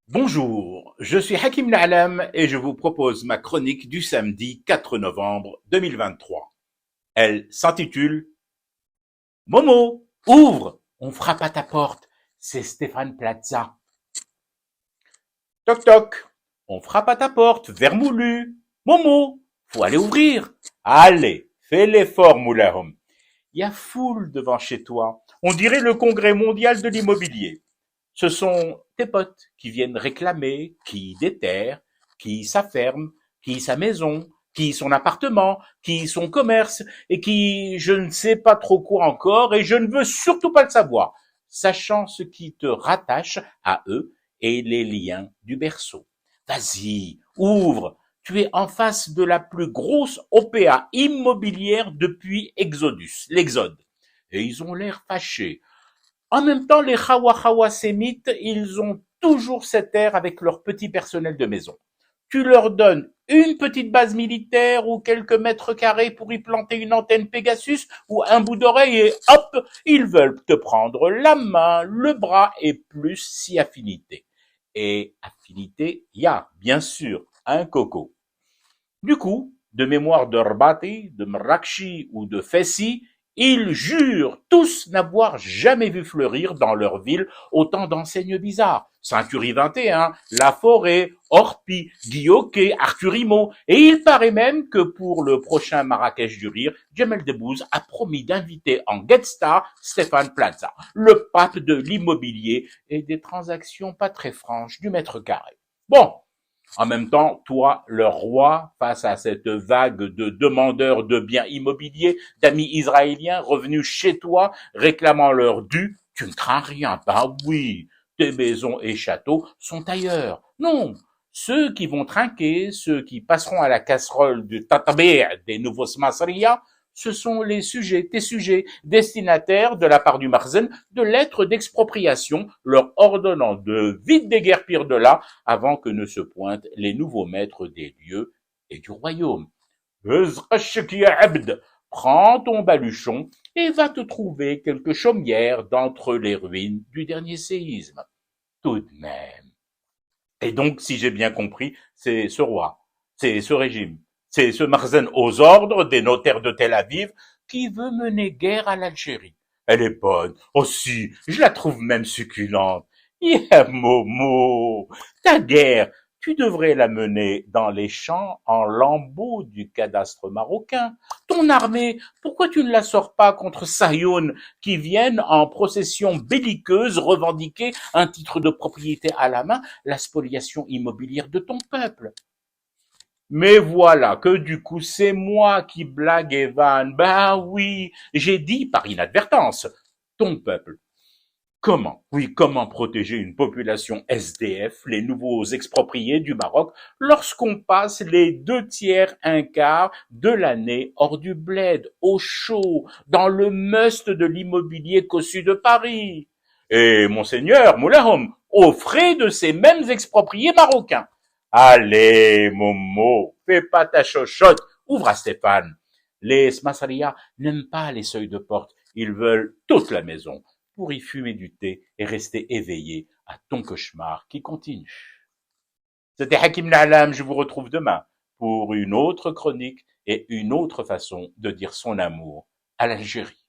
Bonjour, je suis Hakim Na'alam et je vous propose ma chronique du samedi 4 novembre 2023. Elle s'intitule Momo, ouvre, on frappe à ta porte, c'est Stéphane Plaza. Toc toc, on frappe à ta porte, vermoulu. Momo, faut aller ouvrir. Allez, fais l'effort, Moulahom. Il y a foule devant chez toi. On dirait le congrès mondial de l'immobilier. Ce sont tes potes qui viennent réclamer, qui déterrent, qui s'afferment, qui sa maison, qui son appartement, qui son commerce, et qui je ne sais pas trop quoi encore, et je ne veux surtout pas le savoir, sachant ce qui te rattache à eux et les liens du berceau. Vas-y, ouvre, tu es en face de la plus grosse OPA immobilière depuis l'Exode. Et ils ont l'air fâchés. En même temps, les Hawa sémites, ils ont toujours cet air avec leur petit personnel de maison. Tu leur donnes une petite base militaire ou quelques mètres carrés pour y planter une antenne Pegasus ou un bout d'oreille et hop, ils veulent te prendre la main, le bras et plus si affinité. Et affinité, il y a, bien sûr, un coco. Du coup, de mémoire de Rbati, de Mrakchi ou de Fessi, ils jurent tous n'avoir jamais vu fleurir dans leur ville autant d'enseignes bizarres. Ceinturie 21, La Forêt, Orpi, Guilloquet, Arthurimo, et il paraît même que pour le prochain Marrakech du Rire, Jamel Debbouze a promis d'inviter en guest star Stéphane Plaza, le pape de l'immobilier et des transactions pas très franches du mètre carré. Bon, en même temps, toi, le roi, face à cette vague de demandeurs de biens immobiliers, d'amis israéliens revenus chez toi, réclamant leur dû, tu ne crains rien. Ben oui, tes maisons et châteaux sont ailleurs. Non, ceux qui vont trinquer, ceux qui passeront à la casserole du tatabir des nouveaux smasriya, ce sont tes sujets, destinataires de la part du Marzen de lettres d'expropriation, leur ordonnant de vite déguerpir de là avant que ne se pointent les nouveaux maîtres des lieux et du royaume. Prends ton baluchon et va te trouver quelque chaumière d'entre les ruines du dernier séisme. Tout de même. Et donc, si j'ai bien compris, c'est ce roi, c'est ce régime, c'est ce Marzen aux ordres des notaires de Tel Aviv qui veut mener guerre à l'Algérie. Elle est bonne. Aussi, je la trouve même succulente. Yeah, Momo, ta guerre, tu devrais la mener dans les champs en lambeaux du cadastre marocain. Ton armée, pourquoi tu ne la sors pas contre Sayoun qui viennent en procession belliqueuse revendiquer un titre de propriété à la main, la spoliation immobilière de ton peuple? Mais voilà que du coup c'est moi qui blague et vanne. Ben oui, j'ai dit par inadvertance, ton peuple. Comment? Oui, comment protéger une population SDF, les nouveaux expropriés du Maroc, lorsqu'on passe les 2 tiers, un quart de l'année hors du bled, au chaud, dans le must de l'immobilier cossu de Paris? Et monseigneur Moulahom, aux frais de ces mêmes expropriés marocains. Allez, Momo, fais pas ta chochotte, ouvre à Stéphane. Les Smassaria n'aiment pas les seuils de porte, ils veulent toute la maison pour y fumer du thé et rester éveillé à ton cauchemar qui continue. C'était Hakim Na'alam, je vous retrouve demain pour une autre chronique et une autre façon de dire son amour à l'Algérie.